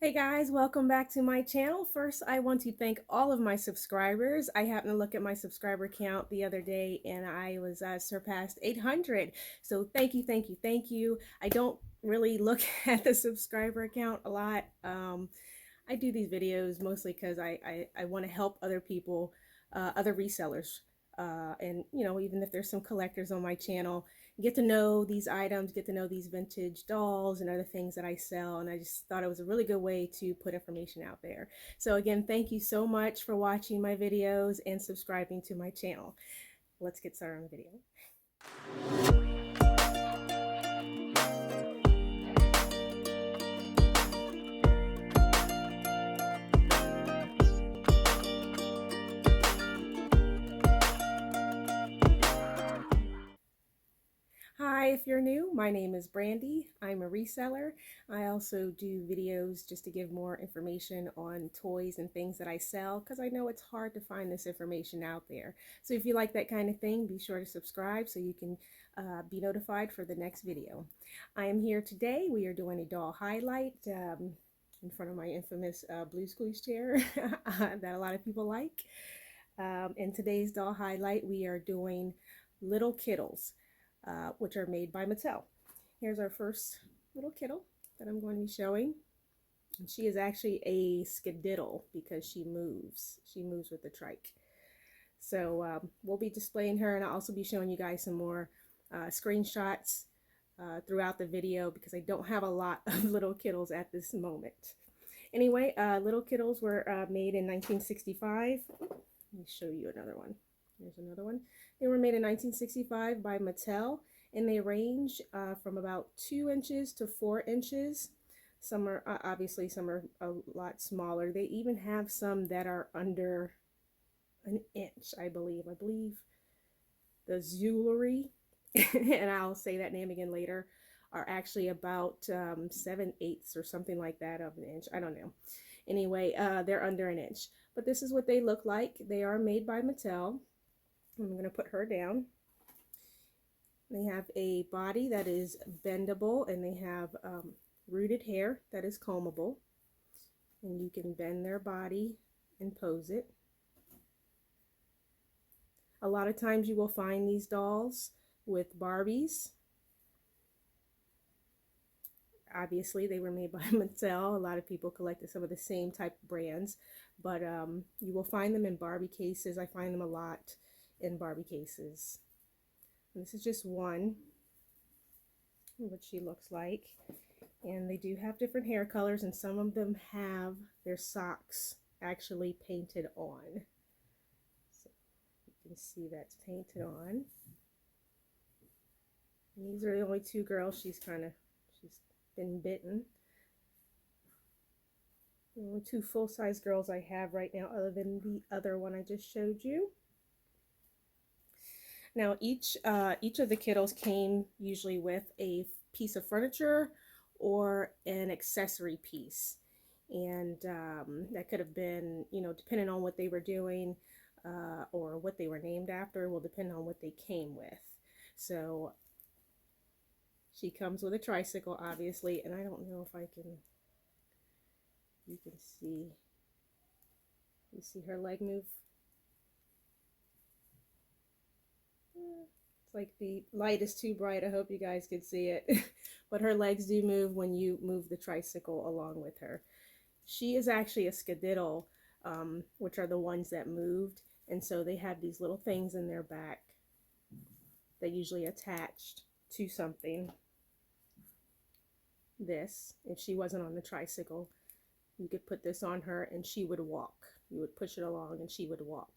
Hey guys, welcome back to my channel. First, I want to thank all of my subscribers. I happened to look at my subscriber count the other day and I was surpassed 800. So thank you, thank you, thank you. I don't really look at the subscriber count a lot. I do these videos mostly because I want to help other people, other resellers. And even if there's some collectors on my channel, get to know these items, get to know these vintage dolls and other things that I sell. And I just thought it was a really good way to put information out there. So again, thank you so much for watching my videos and subscribing to my channel. Let's get started on the video. Hi, if you're new, my name is Brandy. I'm a reseller. I also do videos just to give more information on toys and things that I sell because I know it's hard to find this information out there. So if you like that kind of thing, be sure to subscribe so you can be notified for the next video. I am here today. We are doing a doll highlight in front of my infamous Blue Squeeze chair that a lot of people like. In today's doll highlight, we are doing little Kiddles. Which are made by Mattel. Here's our first little Kiddle that I'm going to be showing. And she is actually a Skediddle because she moves. She moves with the trike. So we'll be displaying her, and I'll also be showing you guys some more screenshots throughout the video because I don't have a lot of little Kiddles at this moment. Anyway, little Kiddles were made in 1965. Let me show you another one. Here's another one. They were made in 1965 by Mattel, and they range from about 2 inches to 4 inches. Some are obviously some are a lot smaller. They even have some that are under an inch, I believe. I believe the Jewelry, and I'll say that name again later, are actually about 7/8 or something like that of an inch. I don't know. Anyway, they're under an inch. But this is what they look like. They are made by Mattel. I'm going to put her down. They have a body that is bendable, and they have rooted hair that is combable. And you can bend their body and pose it. A lot of times you will find these dolls with Barbies. Obviously, they were made by Mattel. A lot of people collected some of the same type of brands, but you will find them in Barbie cases. I find them a lot in Barbie cases. And this is just one, what she looks like. And they do have different hair colors, and some of them have their socks actually painted on. So you can see that's painted on. And these are the only 2 girls. She's been bitten. The only 2 full-size girls I have right now, other than the other one I just showed you. Now each of the Kiddles came usually with a piece of furniture or an accessory piece, and that could have been, depending on what they were doing or what they were named after, will depend on what they came with. So she comes with a tricycle, obviously, and I don't know if you can see, you see her leg move? It's like the light is too bright. I hope you guys can see it. But her legs do move when you move the tricycle along with her. She is actually a Skediddle, which are the ones that moved. And so they have these little things in their back that usually attached to something. This, if she wasn't on the tricycle, you could put this on her and she would walk. You would push it along and she would walk.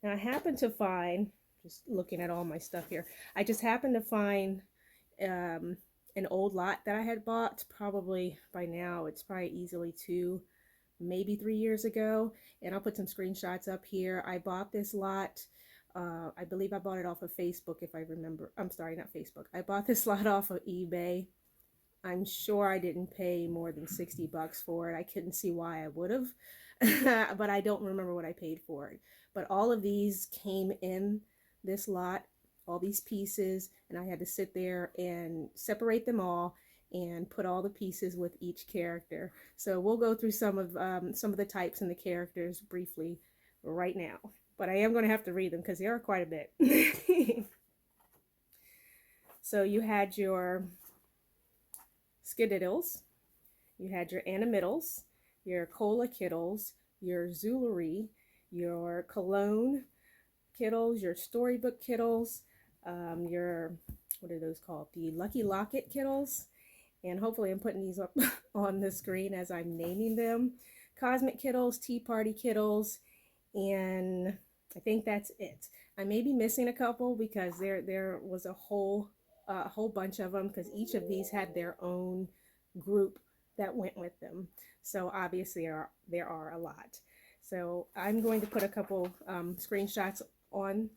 Now I happened to find, just looking at all my stuff here, I just happened to find an old lot that I had bought. Probably by now, it's probably easily 2, maybe 3 years ago. And I'll put some screenshots up here. I bought this lot. I believe I bought it off of Facebook, if I remember. I'm sorry, not Facebook. I bought this lot off of eBay. I'm sure I didn't pay more than 60 bucks for it. I couldn't see why I would have, but I don't remember what I paid for it. But all of these came in this lot, all these pieces, and I had to sit there and separate them all and put all the pieces with each character. So we'll go through some of the types and the characters briefly right now. But I am going to have to read them because there are quite a bit. So you had your Skediddles, you had your Animiddles, your Kiddles, your Zulary, your Cologne Kiddles, your Storybook Kiddles, your, what are those called? The Lucky Locket Kiddles. And hopefully I'm putting these up on the screen as I'm naming them. Cosmic Kiddles, Tea Party Kiddles, and I think that's it. I may be missing a couple because there was a whole bunch of them, because each of these had their own group that went with them. So obviously there are a lot. So I'm going to put a couple screenshots on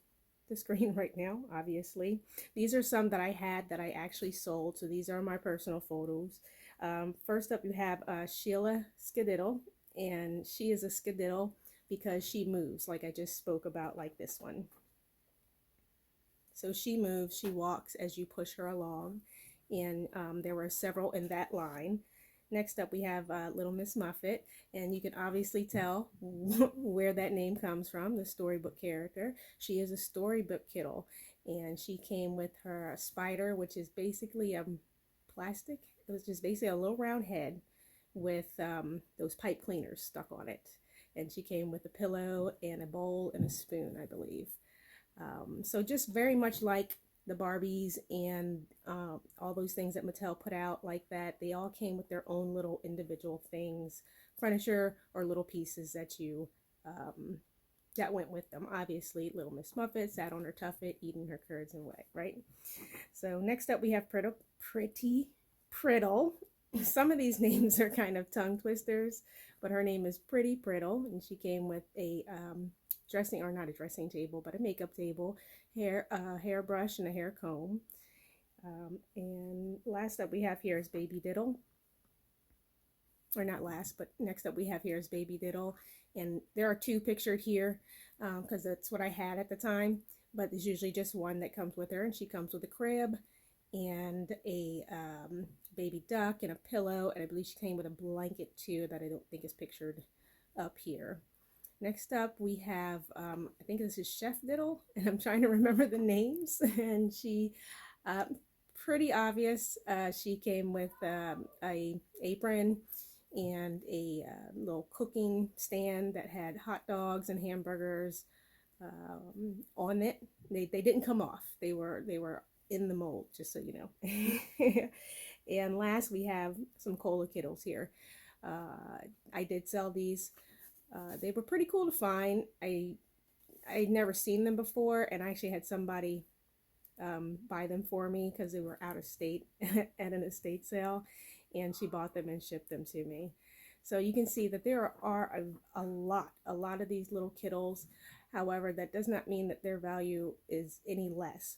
the screen right now, obviously. These are some that I had that I actually sold. So these are my personal photos. First up, you have Sheila Skediddle, and she is a Skediddle because she moves, like I just spoke about, like this one. So she moves, she walks as you push her along, and there were several in that line. Next up, we have Little Miss Muffet, and you can obviously tell where that name comes from, the storybook character. She is a storybook Kiddle, and she came with her spider, which is basically plastic. It was just basically a little round head with those pipe cleaners stuck on it. And she came with a pillow and a bowl and a spoon, I believe. So just very much like the Barbies and all those things that Mattel put out like that. They all came with their own little individual things, furniture or little pieces that you that went with them. Obviously, Little Miss Muffet sat on her tuffet eating her curds and whey, right? So next up we have Pretty Priddle. Some of these names are kind of tongue twisters, but her name is Pretty Priddle, and she came with a dressing, or not a dressing table, but a makeup table, hairbrush, and a hair comb. And last up we have here is Baby Diddle. Or not last, but next up we have here is Baby Diddle. And there are two pictured here because that's what I had at the time. But there's usually just one that comes with her, and she comes with a crib and a baby duck and a pillow, and I believe she came with a blanket too that I don't think is pictured up here. Next up we have, I think this is Chef Diddle, and I'm trying to remember the names, and she, pretty obvious, she came with a apron and a little cooking stand that had hot dogs and hamburgers on it. They didn't come off. They were in the mold, just so you know. And last we have some Kiddles here. I did sell these. They were pretty cool to find. I'd never seen them before, and I actually had somebody buy them for me because they were out of state at an estate sale, and she bought them and shipped them to me. So you can see that there are a lot of these little Kiddles. However, that does not mean that their value is any less.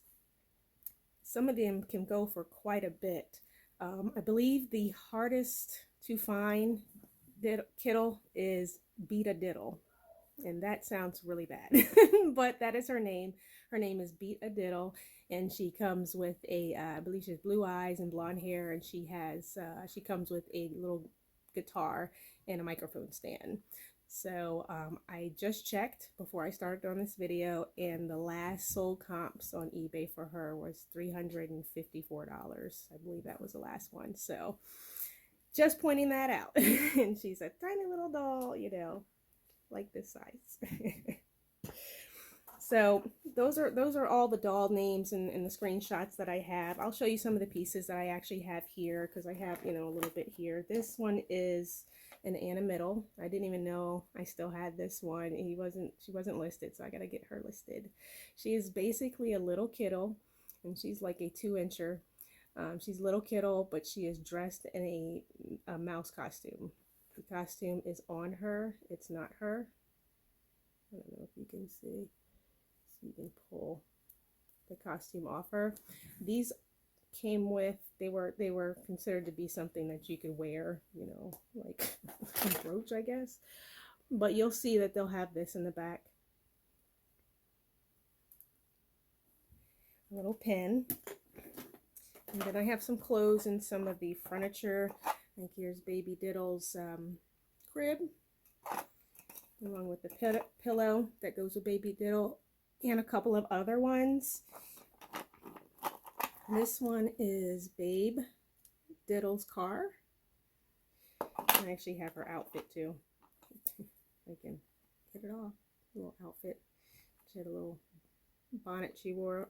Some of them can go for quite a bit. I believe the hardest to find Kiddle is Beat a Diddle, and that sounds really bad, but that is her name. Her name is Beat a Diddle, and she comes with a, I believe she has blue eyes and blonde hair, and she comes with a little guitar and a microphone stand. So I just checked before I started on this video, and the last sold comps on eBay for her was $354. I believe that was the last one. So just pointing that out. And she's a tiny little doll, you know, like this size. So those are all the doll names and the screenshots that I have. I'll show you some of the pieces that I actually have here, because I have, you know, a little bit here. This one is an Animiddle. I didn't even know I still had this one. She wasn't listed, so I gotta get her listed. She is basically a little Kiddle, and she's like a 2-incher. She's little Kiddle, but she is dressed in a mouse costume. The costume is on her. It's not her. I don't know if you can see. So you can pull the costume off her. These came with, they were considered to be something that you could wear, you know, like a brooch, I guess. But you'll see that they'll have this in the back. A little pin. And then I have some clothes and some of the furniture. I think here's Baby Diddle's crib, along with the pillow that goes with Baby Diddle, and a couple of other ones. This one is Babe Diddle's car. I actually have her outfit too. I can get it off. Little outfit. She had a little bonnet she wore.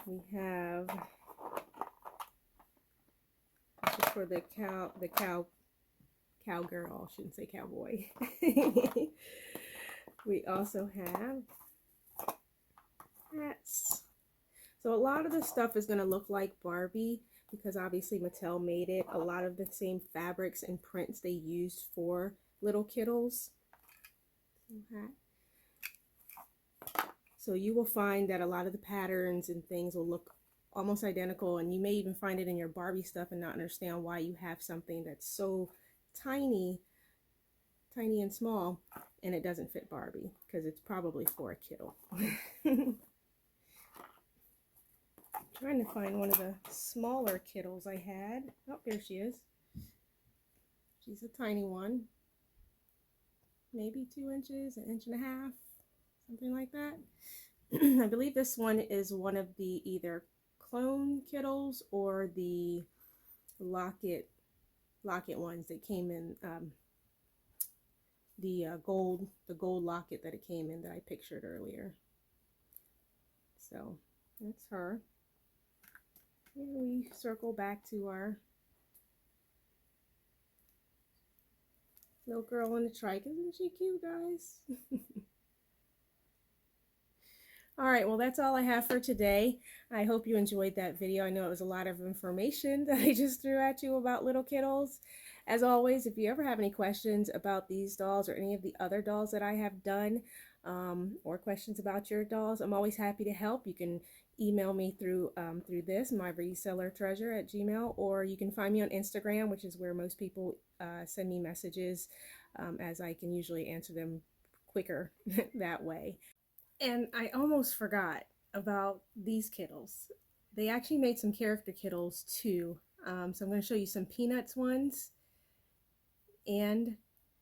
We have, this is for the cowgirl. I shouldn't say cowboy. We also have hats. So a lot of the stuff is going to look like Barbie because obviously Mattel made it. A lot of the same fabrics and prints they used for Little Kiddles. So you will find that a lot of the patterns and things will look almost identical, and you may even find it in your Barbie stuff and not understand why you have something that's so tiny and small and it doesn't fit Barbie, because it's probably for a Kiddle. Trying to find one of the smaller Kiddles I had. Oh, there she is. She's a tiny one. Maybe 2 inches, 1.5 inches, something like that. I believe this one is one of the either clone Kiddles or the locket ones that came in, the gold locket that it came in that I pictured earlier. So that's her. Here we circle back to our little girl on the trike. Isn't she cute, guys? All right, well, that's all I have for today. I hope you enjoyed that video. I know it was a lot of information that I just threw at you about Little Kiddles. As always, if you ever have any questions about these dolls or any of the other dolls that I have done, or questions about your dolls, I'm always happy to help. You can email me through this, my reseller treasure at Gmail, or you can find me on Instagram, which is where most people send me messages, as I can usually answer them quicker that way. And I almost forgot about these Kiddles. They actually made some character Kiddles too. So I'm going to show you some Peanuts ones and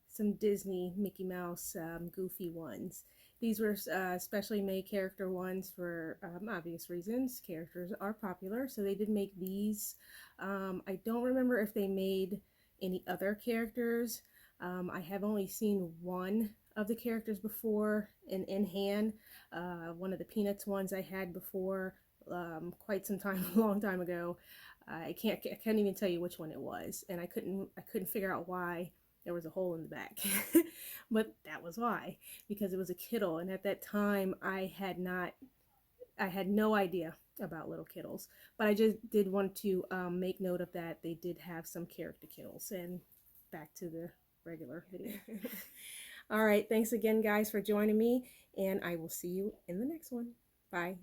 some Disney Mickey Mouse Goofy ones. These were specially made character ones for obvious reasons. Characters are popular, so they did make these. I don't remember if they made any other characters. I have only seen one of the characters before in hand. One of the Peanuts ones I had before, quite some time, a long time ago. I can't even tell you which one it was, and I couldn't figure out why there was a hole in the back. But that was why, because it was a Kiddle, and at that time I had no idea about Little Kiddles, but I just did want to make note of that. They did have some character Kiddles. And back to the regular video. All right, thanks again, guys, for joining me, and I will see you in the next one. Bye.